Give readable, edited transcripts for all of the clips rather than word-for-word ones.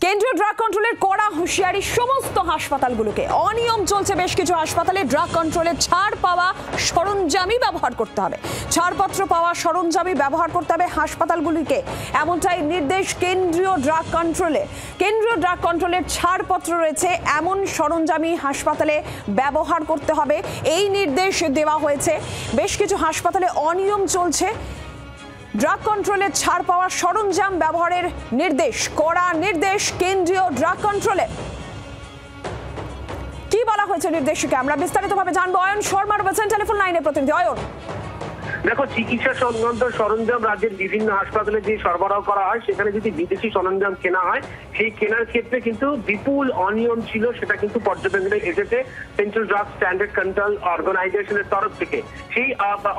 কেন্দ্রীয় ড্রাগ কন্ট্রোলের কড়া হুঁশিয়ারি সমস্ত হাসপাতালগুলোকে। অনিয়ম চলছে বেশ কিছু হাসপাতালে। ড্রাগ কন্ট্রোলের ছাড় পাওয়া সরঞ্জামই ব্যবহার করতে হবে, ছাড়পত্র পাওয়া সরঞ্জামই ব্যবহার করতে হবে হাসপাতালগুলিকে, এমনটাই নির্দেশ কেন্দ্রীয় ড্রাগ কন্ট্রোলে। কেন্দ্রীয় ড্রাগ কন্ট্রোলের ছাড়পত্র রয়েছে এমন সরঞ্জামই হাসপাতালে ব্যবহার করতে হবে, এই নির্দেশ দেওয়া হয়েছে। বেশ কিছু হাসপাতালে অনিয়ম চলছে, ড্রাগ কন্ট্রোলের ছাড় পাওয়া সরঞ্জাম ব্যবহারের নির্দেশ, কড়া নির্দেশ কেন্দ্রীয় ড্রাগ কন্ট্রোলে। কি বলা হয়েছে নির্দেশিকা আমরা বিস্তারিতভাবে জানবো। অয়ন শর্মা রয়েছেন টেলিফোন লাইনে প্রতিনিধি। অয়ন, দেখো, চিকিৎসা সংক্রান্ত সরঞ্জাম রাজ্যের বিভিন্ন হাসপাতালে যে সরবরাহ করা হয়, সেখানে যদি বিদেশি সরঞ্জাম কেনা হয়, সেই কেনার ক্ষেত্রে কিন্তু বিপুল অনিয়ম ছিল, সেটা কিন্তু পর্যবেক্ষণে এসেছে সেন্ট্রাল ড্রাগ স্ট্যান্ডার্ড কন্ট্রোল অর্গানাইজেশনের তরফ থেকে। সেই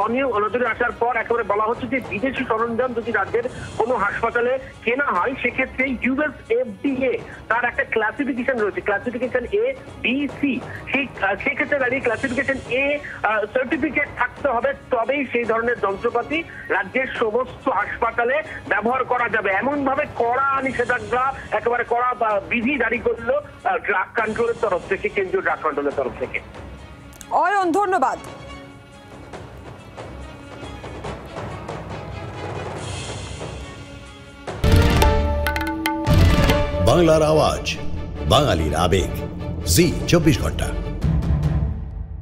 অনিয়ম নজরে আসার পর একেবারে বলা হচ্ছে যে বিদেশি সরঞ্জাম যদি রাজ্যের কোনো হাসপাতালে কেনা হয়, সেক্ষেত্রে ইউএস FDA তার একটা ক্লাসিফিকেশন রয়েছে, ক্লাসিফিকেশন A, B, C। সেক্ষেত্রে দাঁড়িয়ে ক্লাসিফিকেশন A সার্টিফিকেট থাকতে হবে, তবেই সেই ধরনের যন্ত্রপাতি রাজ্যের সমস্ত হাসপাতালে ব্যবহার করা যাবে। এমন ভাবে কড়া নিষেধাজ্ঞা, একেবারে কড়া বিধি জারি করলো ড্রাগ কন্ট্রোলের তরফ থেকে, কেন্দ্রীয় ড্রাগ কন্ট্রোলের তরফ থেকে। অয়ন ধন্যবাদ। বাংলার আওয়াজ, বাঙালির আবেগ, জি 24 ঘন্টা।